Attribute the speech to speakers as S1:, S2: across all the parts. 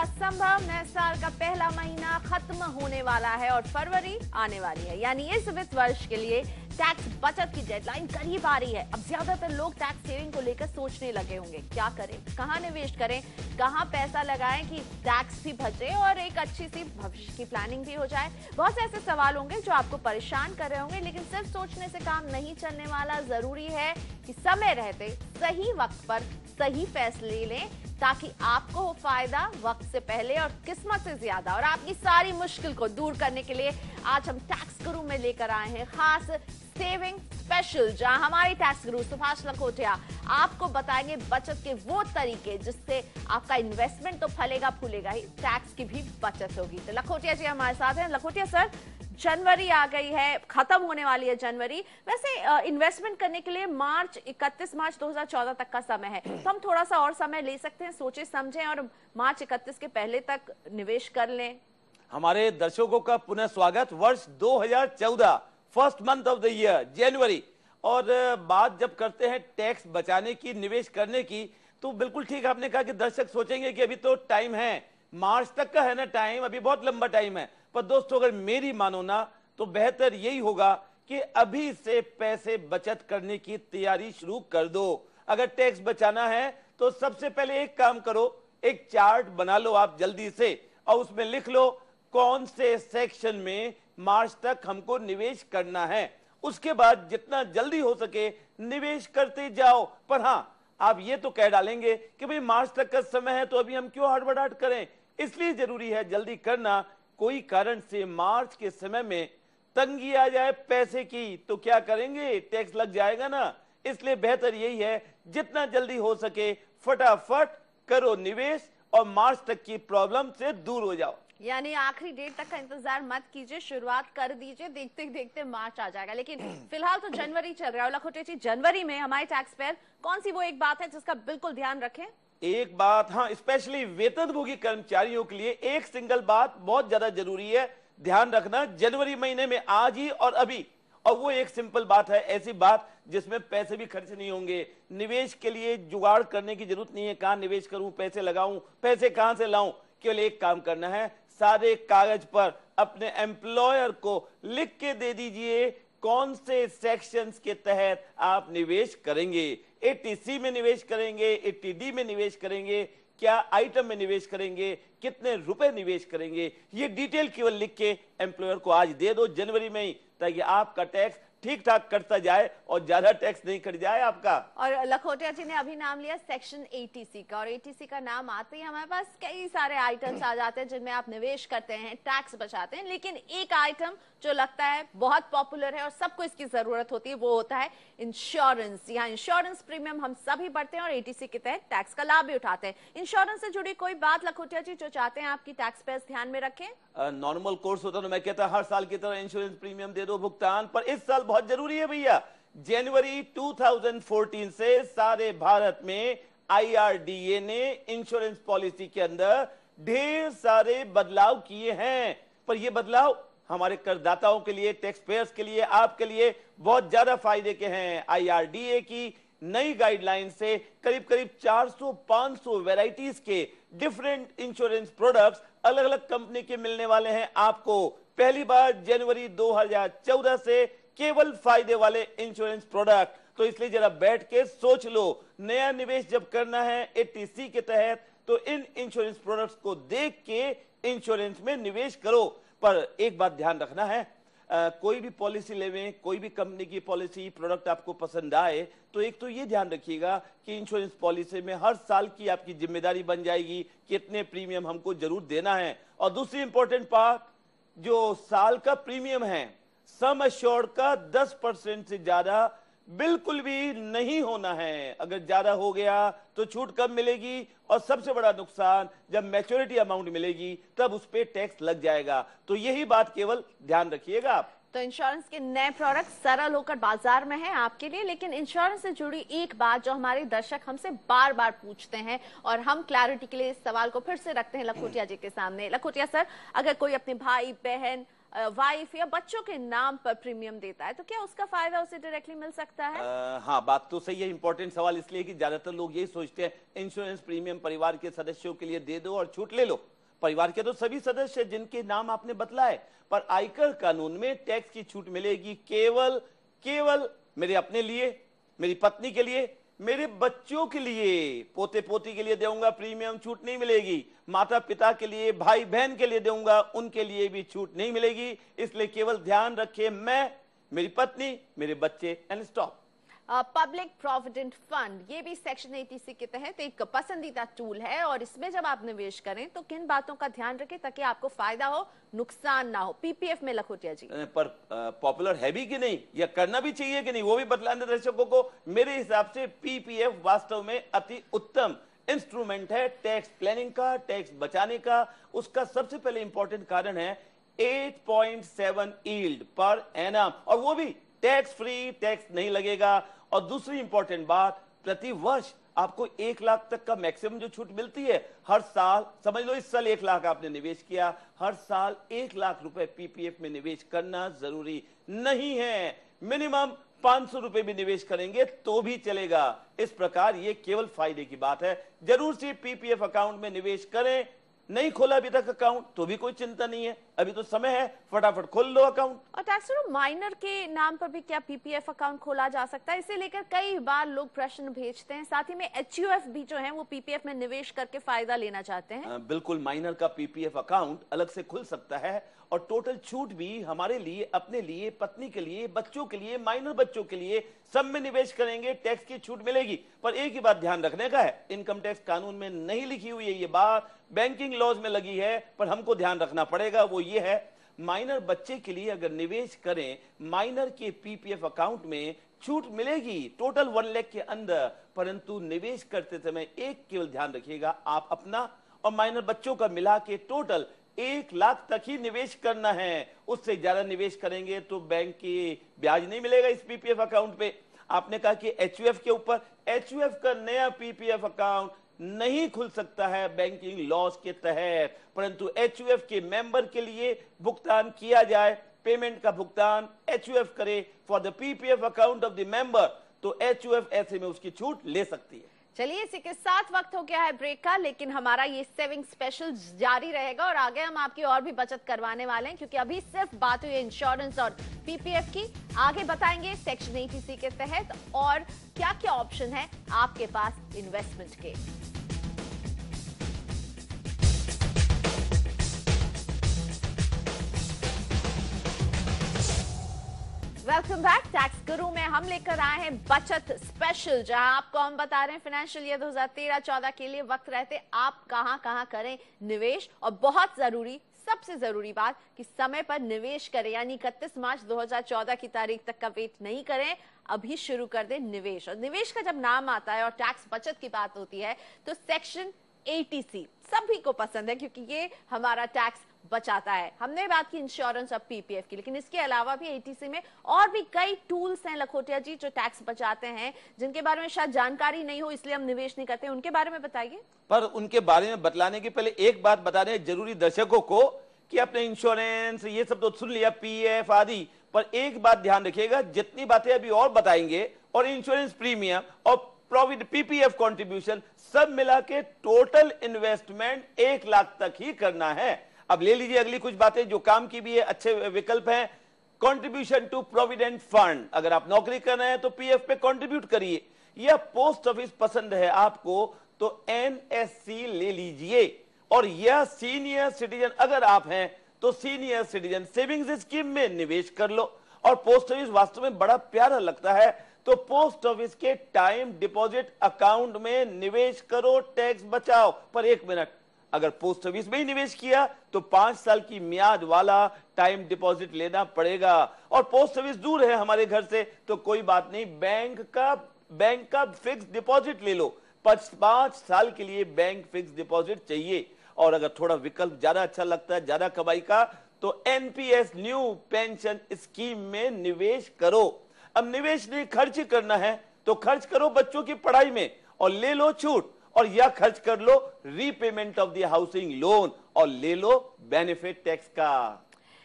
S1: असंभव, नए साल का पहला महीना खत्म होने वाला है और फरवरी आने वाली है, यानी इस वित्त वर्ष के लिए टैक्स बचत की डेडलाइन करीब आ रही है। अब ज्यादातर लोग टैक्स सेविंग को लेकर सोचने लगे होंगे, क्या करें, कहां निवेश करें, कहां पैसा लगाएं कि टैक्स भी बचे और एक अच्छी सी भविष्य की प्लानिंग भी हो जाए। बहुत से ऐसे सवाल होंगे जो आपको परेशान कर रहे होंगे, लेकिन सिर्फ सोचने से काम नहीं चलने वाला। जरूरी है कि समय रहते सही वक्त पर सही फैसले लें ताकि आपको हो फायदा वक्त से पहले और किस्मत से ज्यादा। और आपकी सारी मुश्किल को दूर करने के लिए आज हम टैक्स गुरु में लेकर आए हैं खास सेविंग स्पेशल, जहां हमारे टैक्स गुरु सुभाष लखोटिया आपको बताएंगे बचत के वो तरीके जिससे आपका इन्वेस्टमेंट तो फलेगा फूलेगा ही, टैक्स की भी बचत होगी। तो लखोटिया जी हमारे साथ हैं। लखोटिया सर, जनवरी आ गई है, खत्म होने वाली है जनवरी। वैसे इन्वेस्टमेंट करने के लिए 31 मार्च 2014 तक का समय है, तो हम थोड़ा सा और समय ले सकते हैं, सोचे समझें और मार्च 31 के पहले तक निवेश कर लें।
S2: हमारे दर्शकों का पुनः स्वागत। वर्ष 2014 first month of the year January, और बात जब करते हैं टैक्स बचाने की, निवेश करने की, तो बिल्कुल ठीक आपने कहा कि दर्शक सोचेंगे कि अभी तो टाइम है, मार्च तक का है ना टाइम, अभी बहुत लंबा टाइम है। पर दोस्तों अगर मेरी मानो ना तो बेहतर यही होगा कि अभी से पैसे बचत करने की तैयारी शुरू कर दो। अगर टैक्स बचाना है तो सबसे पहले एक काम करो, एक चार्ट बना लो आप जल्दी से, और उसमें लिख लो कौन से सेक्शन में मार्च तक हमको निवेश करना है। उसके बाद जितना जल्दी हो सके निवेश करते जाओ। पर हाँ, आप ये तो कह डालेंगे कि भाई मार्च तक का समय है तो अभी हम क्यों हड़बड़ाहट करें। इसलिए जरूरी है जल्दी करना। कोई कारण से मार्च के समय में तंगी आ जाए पैसे की तो क्या करेंगे, टैक्स लग जाएगा ना। इसलिए बेहतर यही है जितना जल्दी हो सके फटाफट करो निवेश और मार्च तक की प्रॉब्लम से दूर हो जाओ।
S1: यानी आखिरी डेट तक का इंतजार मत कीजिए, शुरुआत कर दीजिए, देखते देखते मार्च आ जाएगा। लेकिन फिलहाल तो जनवरी चल रहा है। लखोटिया जी, जनवरी में हमारे टैक्स पेयर कौन सी वो एक बात है जिसका बिल्कुल ध्यान रखें?
S2: एक बात, हाँ, स्पेशली वेतनभोगी कर्मचारियों के लिए एक सिंगल बात बहुत ज्यादा जरूरी है ध्यान रखना जनवरी महीने में, आज ही और अभी। और वो एक सिंपल बात है, ऐसी बात जिसमें पैसे भी खर्च नहीं होंगे। निवेश के लिए जुगाड़ करने की जरूरत नहीं है, कहां निवेश करूं, पैसे लगाऊं, पैसे कहां से लाऊं। केवल एक काम करना है, सारे कागज पर अपने एम्प्लॉयर को लिख के दे दीजिए कौन से सेक्शंस के तहत आप निवेश करेंगे। 80C में निवेश करेंगे, 80D में निवेश करेंगे, क्या आइटम में निवेश करेंगे, कितने रुपए निवेश करेंगे, ये डिटेल केवल लिख के एम्प्लॉयर को आज दे दो जनवरी में ही, ताकि आपका टैक्स ठीक ठाक करता जाए और ज्यादा टैक्स नहीं कट जाए आपका।
S1: और लखोटिया जी ने अभी नाम लिया सेक्शन 80C का, और 80C का नाम आते ही हमारे पास कई सारे आइटम्स आ जाते हैं जिनमें आप निवेश करते हैं, टैक्स बचाते हैं। लेकिन एक आइटम जो लगता है बहुत पॉपुलर है और सबको इसकी जरूरत होती है, वो होता है इंश्योरेंस। यहाँ इंश्योरेंस प्रीमियम हम सभी भरते हैं और 80C के तहत टैक्स का लाभ भी उठाते हैं। इंश्योरेंस से जुड़ी कोई बात लखोटिया जी जो चाहते हैं आपकी टैक्स पेयर्स ध्यान में रखें?
S2: नॉर्मल कोर्स होता है, मैं कहता हर साल की तरह इंश्योरेंस प्रीमियम दे दो भुगतान, पर इस साल बहुत जरूरी है भैया। जनवरी 2014 से सारे भारत में IRDA ने इंश्योरेंस पॉलिसी के अंदर ढेर सारे बदलाव किए हैं। पर ये बदलाव हमारे करदाताओं के लिए, टैक्स पेयर्स के लिए, आपके लिए बहुत ज्यादा फायदे के हैं। IRDA की नई गाइडलाइन से करीब करीब 400-500 वैरायटीज के डिफरेंट इंश्योरेंस प्रोडक्ट्स अलग अलग कंपनी के मिलने वाले हैं आपको। पहली बार जनवरी 2014 से केवल फायदे वाले इंश्योरेंस प्रोडक्ट। तो इसलिए जरा बैठ के सोच लो, नया निवेश जब करना है 80C के तहत तो इन इंश्योरेंस प्रोडक्ट्स को देख के इंश्योरेंस में निवेश करो। पर एक बात ध्यान रखना है, कोई भी पॉलिसी लेवें, कोई भी कंपनी की पॉलिसी प्रोडक्ट आपको पसंद आए तो एक तो ये ध्यान रखिएगा कि इंश्योरेंस पॉलिसी में हर साल की आपकी जिम्मेदारी बन जाएगी कितने प्रीमियम हमको जरूर देना है। और दूसरी इंपॉर्टेंट बात, जो साल का प्रीमियम है सम एश्योर्ड का 10% से ज्यादा बिल्कुल भी नहीं होना है। अगर ज्यादा हो गया तो छूट कब मिलेगी, और सबसे बड़ा नुकसान जब मैच्योरिटी अमाउंट मिलेगी तब उस पे टैक्स लग जाएगा। तो यही बात केवल ध्यान रखिएगा आप।
S1: तो इंश्योरेंस के नए प्रोडक्ट सरल होकर बाजार में है आपके लिए। लेकिन इंश्योरेंस से जुड़ी एक बात जो हमारे दर्शक हमसे बार बार पूछते हैं और हम क्लैरिटी के लिए इस सवाल को फिर से रखते हैं लखोटिया जी के सामने। लखोटिया सर, अगर कोई अपने भाई बहन वाइफ या बच्चों के नाम पर प्रीमियम देता है तो क्या उसका फायदा उसे डायरेक्टली मिल सकता है?
S2: हाँ, बात तो सही है। इंपॉर्टेंट सवाल इसलिए कि ज्यादातर लोग यही सोचते हैं इंश्योरेंस प्रीमियम परिवार के सदस्यों के लिए दे दो और छूट ले लो। परिवार के तो सभी सदस्य जिनके नाम आपने बतलाए, पर आयकर कानून में टैक्स की छूट मिलेगी केवल मेरे अपने लिए, मेरी पत्नी के लिए, मेरे बच्चों के लिए, पोते पोती के लिए दूंगा प्रीमियम, छूट नहीं मिलेगी। माता पिता के लिए, भाई बहन के लिए दूंगा, उनके लिए भी छूट नहीं मिलेगी। इसलिए केवल ध्यान रखें, मैं, मेरी पत्नी, मेरे बच्चे, and stop.
S1: Public provident fund ये भी सेक्शन 80C के तहत एक पसंदीदा टूल है और इसमें जब आप निवेश करें तो किन बातों का ध्यान रखें ताकि आपको फायदा हो, नुकसान ना हो? पीपीएफ में लखोटिया जी,
S2: पर पॉपुलर है भी कि नहीं, या करना भी चाहिए कि नहीं, वो भी बतलाने दर्शकों को। मेरे हिसाब से पीपीएफ वास्तव में अति उत्तम इंस्ट्रूमेंट है टैक्स प्लानिंग का, टैक्स बचाने का। उसका सबसे पहले इंपॉर्टेंट कारण है 8.7 यील्ड पर एनम, और वो भी टैक्स फ्री, टैक्स नहीं लगेगा। और दूसरी इंपॉर्टेंट बात, प्रति वर्ष आपको 1 लाख तक का मैक्सिमम जो छूट मिलती है हर साल। समझ लो इस साल 1 लाख आपने निवेश किया, हर साल 1 लाख रुपए पीपीएफ में निवेश करना जरूरी नहीं है। मिनिमम 500 रुपए भी निवेश करेंगे तो भी चलेगा। इस प्रकार ये केवल फायदे की बात है। जरूर से पीपीएफ अकाउंट में निवेश करें। नहीं खोला अभी तक अकाउंट तो भी कोई चिंता नहीं है, अभी तो समय है, फटाफट खोल लो अकाउंट।
S1: और टैक्स माइनर के नाम पर भी क्या पीपीएफ अकाउंट खोला जा सकता है? इसे लेकर कई बार लोग प्रश्न भेजते हैं। साथ ही में एचयूएफ भी जो है वो पीपीएफ में निवेश करके फायदा लेना चाहते हैं।
S2: बिल्कुल, माइनर का पीपीएफ अकाउंट अलग से खुल सकता है और टोटल छूट भी हमारे लिए, अपने लिए, पत्नी के लिए, बच्चों के लिए, माइनर बच्चों के लिए, सब में निवेश करेंगे, टैक्स की छूट मिलेगी। पर एक ही बात ध्यान रखने का है, इनकम टैक्स कानून में नहीं लिखी हुई है ये बात, बैंकिंग लॉज में लगी है, पर हमको ध्यान रखना पड़ेगा। वो ये है, माइनर बच्चे के लिए अगर निवेश करें माइनर के पीपीएफ अकाउंट में छूट मिलेगी टोटल 1 लाख के अंदर, परंतु निवेश करते समय एक केवल ध्यान रखिएगा, आप अपना और माइनर बच्चों का मिला के टोटल 1 लाख तक ही निवेश करना है। उससे ज्यादा निवेश करेंगे तो बैंक की ब्याज नहीं मिलेगा इस पीपीएफ अकाउंट पे। आपने कहा कि एचयूएफ के ऊपर, एचयूएफ का नया पीपीएफ अकाउंट नहीं खुल सकता है बैंकिंग लॉज के तहत, परंतु एचयूएफ के मेंबर के लिए भुगतान किया जाए, पेमेंट का भुगतान एचयूएफ करे for the PPF account of the member, तो एचयूएफ ऐसे में उसकी छूट ले सकती है।
S1: चलिए, इसी के साथ वक्त हो गया है ब्रेक का, लेकिन हमारा ये सेविंग स्पेशल जारी रहेगा और आगे हम आपकी और भी बचत करवाने वाले हैं, क्योंकि अभी सिर्फ बात हुई इंश्योरेंस और पीपीएफ की। आगे बताएंगे सेक्शन 80C के तहत और क्या क्या ऑप्शन है आपके पास इन्वेस्टमेंट के। Welcome back. टैक्स गुरु में हम लेकर आए हैं बचत स्पेशल, जहां आपको हम बता रहे हैं फाइनेंशियल ईयर 2013-14 के लिए वक्त रहते आप कहां करें निवेश, और बहुत जरूरी, सबसे जरूरी बात कि समय पर निवेश करें, यानी 31 मार्च 2014 की तारीख तक का वेट नहीं करें, अभी शुरू कर दें निवेश। और निवेश का जब नाम आता है और टैक्स बचत की बात होती है तो सेक्शन 80C सभी को पसंद है, क्योंकि ये हमारा टैक्स बचाता है। हमने बात की इंश्योरेंस और पीपीएफ की, लेकिन इसके अलावा भी 80C में और भी कई टूल्स हैं लखोटिया जी जो टैक्स बचाते हैं, जिनके बारे में शायद जानकारी नहीं हो इसलिए हम निवेश नहीं करते। उनके बारे में बताइए।
S2: पर उनके बारे में बतलाने के पहले एक बात बता रहे हैं जरूरी दर्शकों को कि अपने इंश्योरेंस ये सब तो सुन लिया, पीएफ आदि, पर एक बात ध्यान रखिएगा, जितनी बातें अभी और बताएंगे और इंश्योरेंस प्रीमियम और प्रोविडेंट पीपीएफ कंट्रीब्यूशन सब मिला के टोटल इन्वेस्टमेंट 1 लाख तक ही करना है। अब ले लीजिए अगली कुछ बातें जो काम की भी है, अच्छे विकल्प हैं। कंट्रीब्यूशन टू प्रोविडेंट फंड, अगर आप नौकरी कर रहे हैं तो पीएफ पे कंट्रीब्यूट करिए, या पोस्ट ऑफिस पसंद है आपको तो एनएससी ले लीजिए, और यह सीनियर सिटीजन अगर आप हैं तो सीनियर सिटीजन सेविंग्स स्कीम में निवेश कर लो। और पोस्ट ऑफिस वास्तव में बड़ा प्यारा लगता है, तो पोस्ट ऑफिस के टाइम डिपॉजिट अकाउंट में निवेश करो, टैक्स बचाओ। पर 1 मिनट, अगर पोस्ट ऑफिस में ही निवेश किया तो 5 साल की मियाद वाला टाइम डिपॉजिट लेना पड़ेगा, और पोस्ट ऑफिस दूर है हमारे घर से तो कोई बात नहीं, बैंक का फिक्स डिपॉजिट ले लो। 5 साल के लिए बैंक फिक्स डिपॉजिट चाहिए। और अगर थोड़ा विकल्प ज्यादा अच्छा लगता है, ज्यादा कमाई का, तो एनपीएस न्यू पेंशन स्कीम में निवेश करो। अब निवेश नहीं खर्च करना है तो खर्च करो बच्चों की पढ़ाई में और ले लो छूट, और या खर्च कर लो repayment of the housing loan और ले लो बेनिफिट टैक्स का।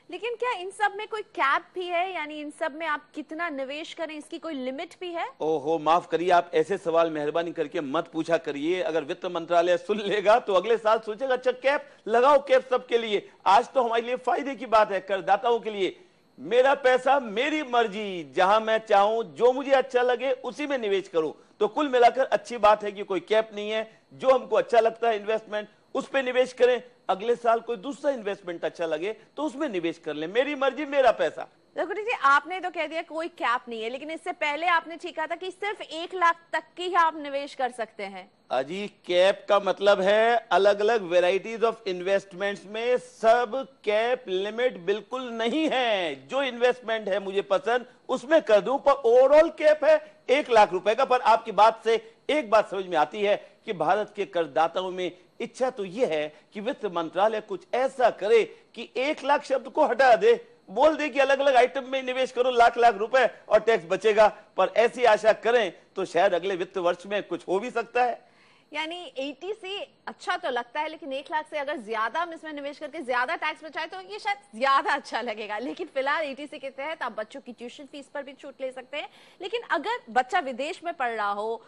S1: लेकिन क्या इन सब में कोई कैप भी है, यानी इन सब में आप कितना निवेश करें इसकी कोई लिमिट भी है?
S2: ओहो, माफ करिए, आप ऐसे सवाल मेहरबानी करके मत पूछा करिए। अगर वित्त मंत्रालय सुन लेगा तो अगले साल सोचेगा अच्छा कैप लगाओ, कैप सबके लिए। आज तो हमारे लिए फायदे की बात है, करदाताओं के लिए। मेरा पैसा मेरी मर्जी, जहां मैं चाहूं जो मुझे अच्छा लगे उसी में निवेश करूं। तो कुल मिलाकर अच्छी बात है कि कोई कैप नहीं है। जो हमको अच्छा लगता है इन्वेस्टमेंट उस पे निवेश करें। अगले साल कोई दूसरा इन्वेस्टमेंट अच्छा लगे तो उसमें निवेश कर लें। मेरी मर्जी, मेरा पैसा।
S1: लखोटी जी, आपने तो कह दिया कोई कैप नहीं है, लेकिन इससे पहले आपने ठीक कहा था कि सिर्फ 1 लाख तक की ही आप निवेश कर सकते हैं।
S2: अजी, कैप का मतलब है अलग अलग वेराइटीज ऑफ इन्वेस्टमेंट्स में सब कैप लिमिट बिल्कुल नहीं है। जो इन्वेस्टमेंट है मुझे पसंद उसमें कर दूं, पर ओवरऑल कैप है 1 लाख रुपए का। पर आपकी बात से एक बात समझ में आती है कि भारत के करदाताओं में इच्छा तो यह है कि वित्त मंत्रालय कुछ ऐसा करे कि 1 लाख शब्द को हटा दे, बोल दे कि अलग अलग आइटम में निवेश करो लाख लाख रुपए और टैक्स बचेगा। पर ऐसी आशा करें तो शायद अगले वित्त वर्ष में कुछ हो भी सकता है।
S1: यानी एटीसी अच्छा तो लगता है, लेकिन 1 लाख से अगर ज्यादा हम इसमें निवेश करके ज्यादा टैक्स बचाए तो ये शायद ज्यादा अच्छा लगेगा। लेकिन फिलहाल एटीसी के तहत आप बच्चों की ट्यूशन फीस पर भी छूट ले सकते हैं। लेकिन अगर बच्चा विदेश में पढ़ रहा हो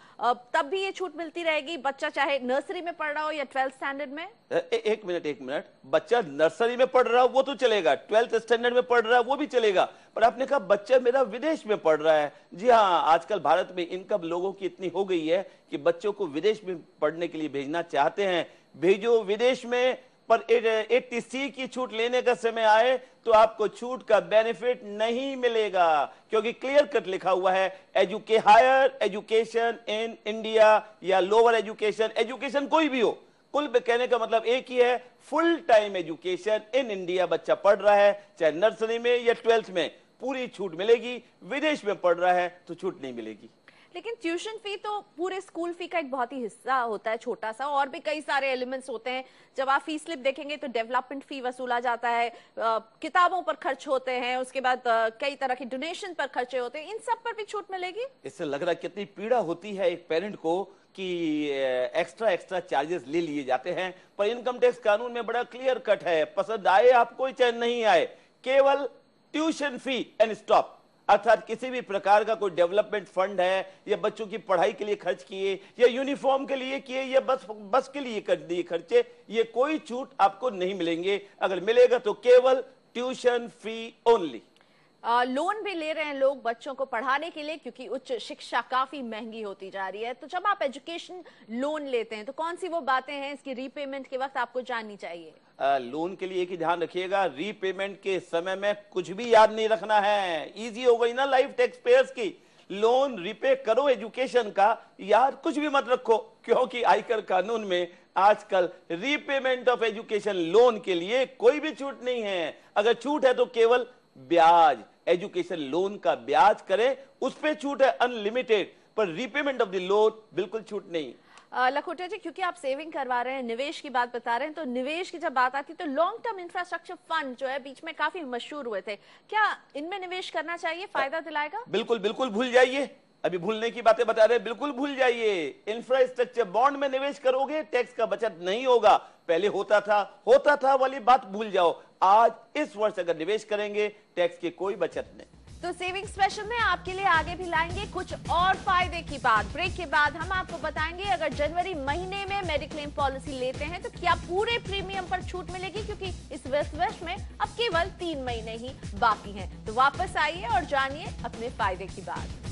S1: तब भी ये छूट मिलती रहेगी, बच्चा चाहे नर्सरी में पढ़ रहा हो या 12th स्टैंडर्ड में?
S2: एक मिनट, बच्चा नर्सरी में पढ़ रहा हो वो तो चलेगा, 12th स्टैंडर्ड में पढ़ रहा है वो भी चलेगा, पर आपने कहा बच्चा मेरा विदेश में पढ़ रहा है। जी हाँ, आजकल भारत में इनकम लोगों की इतनी हो गई है कि बच्चों को विदेश में पढ़ने के लिए भेजना चाहते हैं। भेजो विदेश में, पर 80C की छूट लेने का समय आए तो आपको छूट का बेनिफिट नहीं मिलेगा, क्योंकि क्लियर कट लिखा हुआ है हायर एजुकेशन इन इंडिया या लोअर एजुकेशन, एजुकेशन कोई भी हो, कुल कहने का मतलब एक ही है, full time education in India बच्चा पढ़ रहा है चाहे नर्सरी में या 12th में, पूरी छूट मिलेगी। विदेश में पढ़ रहा है तो छूट नहीं मिलेगी।
S1: लेकिन ट्यूशन फी तो पूरे स्कूल फी का एक बहुत ही हिस्सा होता है, छोटा सा, और भी कई सारे एलिमेंट्स होते हैं। जब आप फीस स्लिप देखेंगे तो डेवलपमेंट फी वसूला जाता है, किताबों पर खर्च होते हैं, उसके बाद कई तरह के डोनेशन पर खर्चे होते हैं, इन सब पर भी छूट मिलेगी।
S2: इससे लग रहा है कितनी पीड़ा होती है एक पेरेंट को कि एक्स्ट्रा चार्जेस ले लिए जाते हैं। पर इनकम टैक्स कानून में बड़ा क्लियर कट है, पसंद आए आपको चाहे नहीं आए, केवल ट्यूशन फी एंड स्टॉप। अर्थात किसी भी प्रकार का कोई डेवलपमेंट फंड है या बच्चों की पढ़ाई के लिए खर्च किए या यूनिफॉर्म के लिए किए या बस के लिए कर दिए खर्चे, ये कोई छूट आपको नहीं मिलेंगे। अगर मिलेगा तो केवल ट्यूशन फी ओनली।
S1: लोन भी ले रहे हैं लोग बच्चों को पढ़ाने के लिए, क्योंकि उच्च शिक्षा काफी महंगी होती जा रही है। तो जब आप एजुकेशन लोन लेते हैं तो कौन सी वो बातें हैं इसकी रीपेमेंट के वक्त आपको जाननी चाहिए?
S2: लोन के लिए एक ही ध्यान रखिएगा, रीपेमेंट के समय में कुछ भी याद नहीं रखना है। इजी हो गई ना लाइफ टैक्स पेयर्स की। लोन रिपे करो एजुकेशन का, यार कुछ भी मत रखो, क्योंकि आयकर कानून में आजकल रीपेमेंट ऑफ एजुकेशन लोन के लिए कोई भी छूट नहीं है। अगर छूट है तो केवल ब्याज, एजुकेशन लोन का ब्याज करें उस पे छूट है अनलिमिटेड, पर रीपेमेंट ऑफ द लोन बिल्कुल छूट नहीं।
S1: लखोटिया जी, क्योंकि आप सेविंग करवा रहे हैं, निवेश की बात बता रहे हैं, तो निवेश की जब बात आती है तो लॉन्ग टर्म इंफ्रास्ट्रक्चर फंड जो है बीच में काफी मशहूर हुए थे, क्या इनमें निवेश करना चाहिए? फायदा दिलाएगा?
S2: बिल्कुल बिल्कुल भूल जाइए, अभी भूलने की बातें बता रहे हैं, बिल्कुल भूल जाइए। इंफ्रास्ट्रक्चर बॉन्ड में निवेश करोगे टैक्स का बचत नहीं होगा। पहले होता था वाली बात भूल जाओ। आज इस वर्ष अगर निवेश करेंगे टैक्स की कोई बचत नहीं।
S1: तो सेविंग स्पेशल में आपके लिए आगे भी लाएंगे कुछ और फायदे की बात। ब्रेक के बाद हम आपको बताएंगे अगर जनवरी महीने में मेडिक्लेम पॉलिसी लेते हैं तो क्या पूरे प्रीमियम पर छूट मिलेगी, क्योंकि इस वर्ष में अब केवल 3 महीने ही बाकी हैं। तो वापस आइए और जानिए अपने फायदे की बात।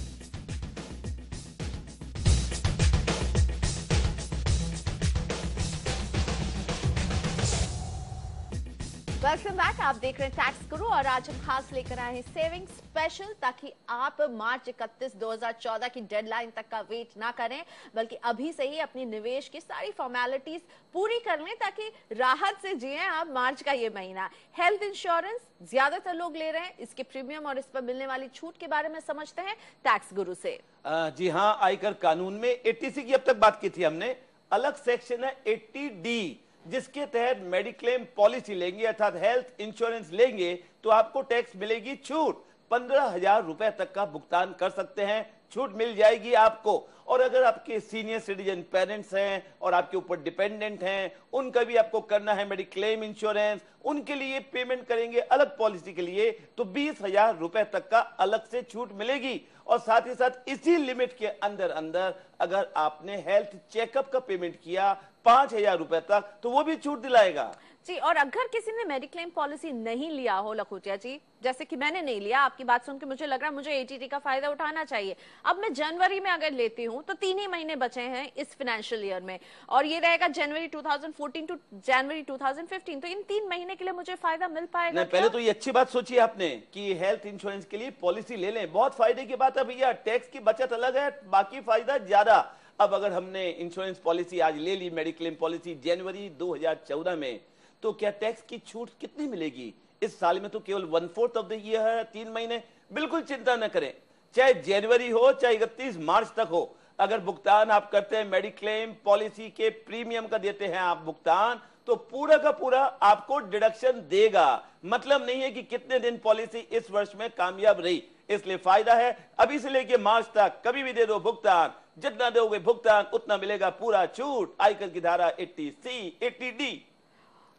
S1: वेलकम बैक, आप देख रहे हैं टैक्स गुरु और आज हम खास लेकर आए हैं सेविंग स्पेशल, ताकि आप मार्च 31, 2014 की डेडलाइन तक का वेट ना करें, बल्कि अभी से ही अपनी निवेश की सारी फॉर्मेलिटीज पूरी कर लें ताकि राहत से जिए आप मार्च का ये महीना। हेल्थ इंश्योरेंस ज्यादातर लोग ले रहे हैं, इसके प्रीमियम और इस पर मिलने वाली छूट के बारे में समझते हैं टैक्स गुरु से।
S2: जी हाँ, आयकर कानून में 80C की अब तक बात की थी हमने, अलग सेक्शन है 80D, जिसके तहत मेडिक्लेम पॉलिसी लेंगे अर्थात हेल्थ इंश्योरेंस लेंगे तो आपको टैक्स मिलेगी छूट। 15,000 रुपए तक का भुगतान कर सकते हैं, छूट मिल जाएगी आपको। और अगर आपके सीनियर सिटीजन पेरेंट्स हैं और आपके ऊपर डिपेंडेंट हैं, उनका भी आपको करना है मेडिक्लेम इंश्योरेंस, उनके लिए पेमेंट करेंगे अलग पॉलिसी के लिए तो 20,000 रुपए तक का अलग से छूट मिलेगी। और साथ ही साथ इसी लिमिट के अंदर अंदर अगर आपने हेल्थ चेकअप का पेमेंट किया 5,000 रुपए तक तो वो भी छूट दिलाएगा
S1: जी। और अगर किसी ने मेडिक्लेम पॉलिसी नहीं लिया हो लखोटिया जी, जैसे कि मैंने नहीं लिया, आपकी बात सुन के मुझे लग रहा है मुझे एटीटी का फायदा उठाना चाहिए। अब मैं जनवरी में अगर लेती हूं तो 3 ही महीने बचे हैं इस फाइनेंशियल ईयर में, और ये रहेगा जनवरी 2014 टू जनवरी 2015, तो इन 3 महीने के लिए मुझे फायदा मिल पाएगा?
S2: पहले तो ये अच्छी बात सोची आपने कि हेल्थ इंश्योरेंस के लिए पॉलिसी ले लें, बहुत फायदे की बात है भैया। टैक्स की बचत अलग है, बाकी फायदा ज्यादा। अब अगर हमने इंश्योरेंस पॉलिसी आज ले ली, मेडिक्लेम पॉलिसी जनवरी 2014 में, तो क्या टैक्स की छूट कितनी मिलेगी? इस साल में तो केवल 1/4 ऑफ द ईयर है, 3 महीने। बिल्कुल चिंता न करें, चाहे जनवरी हो चाहे 31 मार्च तक हो, अगर भुगतान आप करते हैं मेडिक्लेम पॉलिसी के प्रीमियम का देते हैं आप भुगतान, तो पूरा का पूरा आपको डिडक्शन देगा। मतलब नहीं है कि कितने दिन पॉलिसी इस वर्ष में कामयाब रही, इसलिए फायदा है। अभी से लेके मार्च तक कभी भी दे दो भुगतान, जितना दोगे भुगतान उतना मिलेगा पूरा छूट। आयकर की धारा 80C 80D।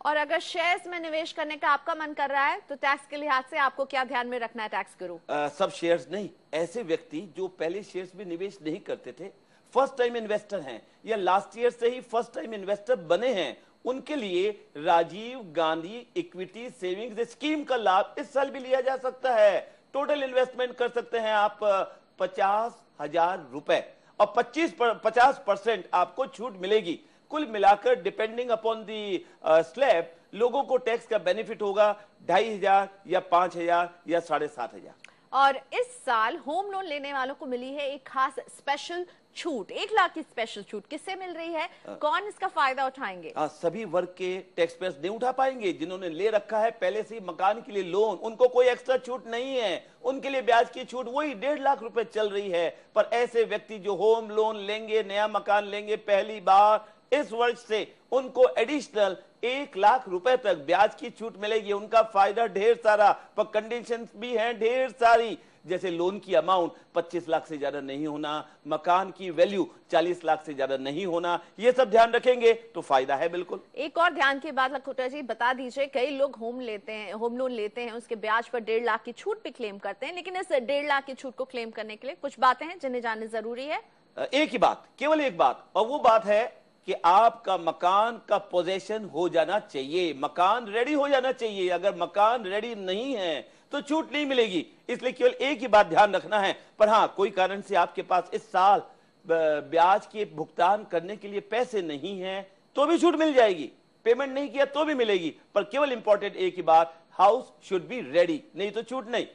S1: और अगर शेयर्स में निवेश करने का आपका मन कर रहा है तो टैक्स के लिहाज से आपको क्या ध्यान में रखना है टैक्स गुरु?
S2: सब शेयर्स नहीं, ऐसे व्यक्ति जो पहले शेयर्स में निवेश नहीं करते थे, फर्स्ट टाइम इन्वेस्टर हैं या लास्ट ईयर से ही फर्स्ट टाइम इन्वेस्टर बने हैं, उनके लिए Rajiv Gandhi equity savings scheme का लाभ इस साल भी लिया जा सकता है। टोटल इन्वेस्टमेंट कर सकते हैं आप 50,000 रुपए और 50% आपको छूट मिलेगी। कुल मिलाकर डिपेंडिंग अपॉन दी स्लैब लोगों को टैक्स का बेनिफिट होगा 2,500 या 5,000 या 7,500।
S1: और इस साल होम लोन लेने वालों को मिली है एक खास स्पेशल छूट, 1 लाख की स्पेशल छूट। किससे मिल रही है, कौन इसका फायदा उठाएंगे?
S2: सभी वर्ग के टैक्स पेयर्स नहीं उठा पाएंगे। जिन्होंने ले रखा है पहले से मकान के लिए लोन, उनको कोई एक्स्ट्रा छूट नहीं है। उनके लिए ब्याज की छूट वही 1.5 लाख रुपए चल रही है। पर ऐसे व्यक्ति जो होम लोन लेंगे, नया मकान लेंगे पहली बार इस वर्ष से, उनको एडिशनल 1 लाख रुपए तक ब्याज की छूट मिलेगी। उनका फायदा ढेर सारा, पर कंडीशंस भी हैं ढेर सारी। जैसे लोन की अमाउंट 25 लाख से ज्यादा नहीं होना, मकान की वैल्यू 40 लाख से ज्यादा नहीं होना, ये सब ध्यान रखेंगे तो फायदा है बिल्कुल।
S1: एक और ध्यान की बात लखोटिया जी बता दीजिए, कई लोग होम लोन लेते हैं, उसके ब्याज पर 1.5 लाख की छूट भी क्लेम करते हैं, लेकिन इस 1.5 लाख की छूट को क्लेम करने के लिए कुछ बातें हैं जिन्हें जानना जरूरी है।
S2: एक ही बात, केवल एक बात, और वो बात है कि आपका मकान का पोजेशन हो जाना चाहिए, मकान रेडी हो जाना चाहिए। अगर मकान रेडी नहीं है तो छूट नहीं मिलेगी। इसलिए केवल एक ही बात ध्यान रखना है। पर हाँ, कोई कारण से आपके पास इस साल ब्याज के भुगतान करने के लिए पैसे नहीं है तो भी छूट मिल जाएगी, पेमेंट नहीं किया तो भी मिलेगी। पर केवल इंपॉर्टेंट एक ही बात, हाउस शुड बी रेडी, नहीं तो छूट नहीं।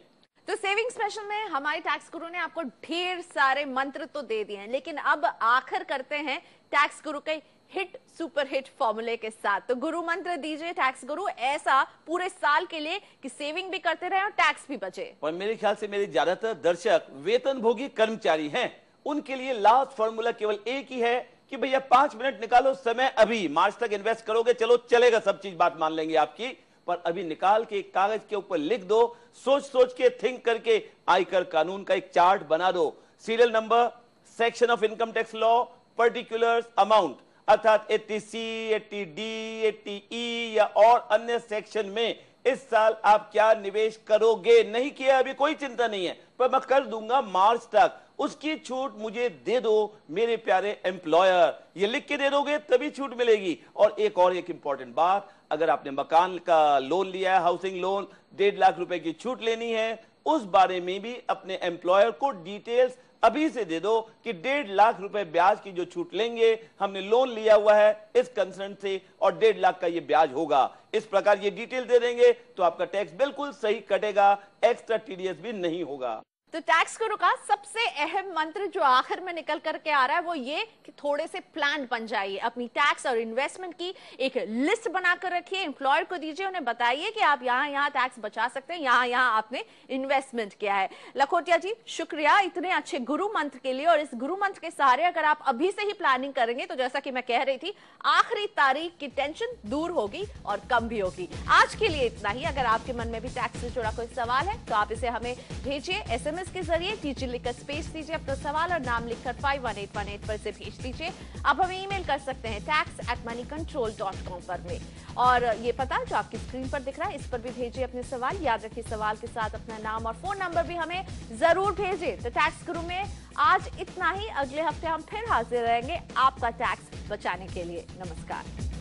S1: तो सेविंग स्पेशल में हमारे टैक्स गुरु ने आपको ढेर सारे मंत्र तो दे दिए हैं, लेकिन अब आखिर करते हैं टैक्स गुरु के हिट सुपर हिट फॉर्मूले के साथ। तो गुरु मंत्र दीजिए टैक्स गुरु, ऐसा पूरे साल के लिए कि सेविंग भी करते रहे और टैक्स भी बचे।
S2: और मेरे ख्याल से मेरे ज्यादातर दर्शक वेतनभोगी कर्मचारी हैं, उनके लिए लास्ट फॉर्मूला केवल एक ही है कि भैया 5 मिनट निकालो समय, अभी मार्च तक इन्वेस्ट करोगे चलो चलेगा, सब चीज बात मान लेंगे आपकी, पर अभी निकाल के एक कागज के ऊपर लिख दो, सोच सोच के थिंक करके आयकर कानून का एक चार्ट बना दो। Serial number, section of income tax law, particulars, amount, अर्थात 80C 80D 80E या और अन्य सेक्शन में इस साल आप क्या निवेश करोगे। नहीं किया अभी कोई चिंता नहीं है, पर मैं कर दूंगा मार्च तक, उसकी छूट मुझे दे दो मेरे प्यारे एम्प्लॉयर। ये लिख के दे दोगे तभी छूट मिलेगी। और एक इंपॉर्टेंट बात, अगर आपने मकान का लोन लिया है, हाउसिंग लोन, 1.5 लाख रुपए की छूट लेनी है, उस बारे में भी अपने एम्प्लॉयर को डिटेल्स अभी से दे दो कि 1.5 लाख रुपए ब्याज की जो छूट लेंगे, हमने लोन लिया हुआ है इस कंसर्न से और 1.5 लाख का ये ब्याज होगा। इस प्रकार ये डिटेल दे देंगे तो आपका टैक्स बिल्कुल सही कटेगा, एक्स्ट्रा टीडीएस भी नहीं होगा।
S1: तो टैक्स गुरु का सबसे अहम मंत्र जो आखिर में निकल करके आ रहा है वो ये कि थोड़े से प्लान बन जाइए, अपनी टैक्स और इन्वेस्टमेंट की एक लिस्ट बनाकर रखिए, एम्प्लॉयर को दीजिए, उन्हें बताइए कि आप यहाँ टैक्स बचा सकते हैं, यहाँ आपने इन्वेस्टमेंट किया है। लखोटिया जी शुक्रिया इतने अच्छे गुरु मंत्र के लिए। और इस गुरु मंत्र के सहारे अगर आप अभी से ही प्लानिंग करेंगे तो जैसा कि मैं कह रही थी, आखिरी तारीख की टेंशन दूर होगी और कम भी होगी। आज के लिए इतना ही। अगर आपके मन में भी टैक्स से जुड़ा कोई सवाल है तो आप इसे हमें भेजिए SMS के जरिए, टीजी लिखकर स्पेस दीजिए अपना सवाल और नाम लिखकर 51818 पर से भेज दीजिए। आप हमें ईमेल कर सकते हैं tax@moneycontrol.com पर में। और ये पता जो आपकी स्क्रीन पर दिख रहा है इस पर भी भेजिए अपने सवाल। याद रखिए सवाल के साथ अपना नाम और फोन नंबर भी हमें जरूर भेजिए। तो टैक्स गुरु में आज इतना ही। अगले हफ्ते हम फिर हाजिर रहेंगे आपका टैक्स बचाने के लिए। नमस्कार।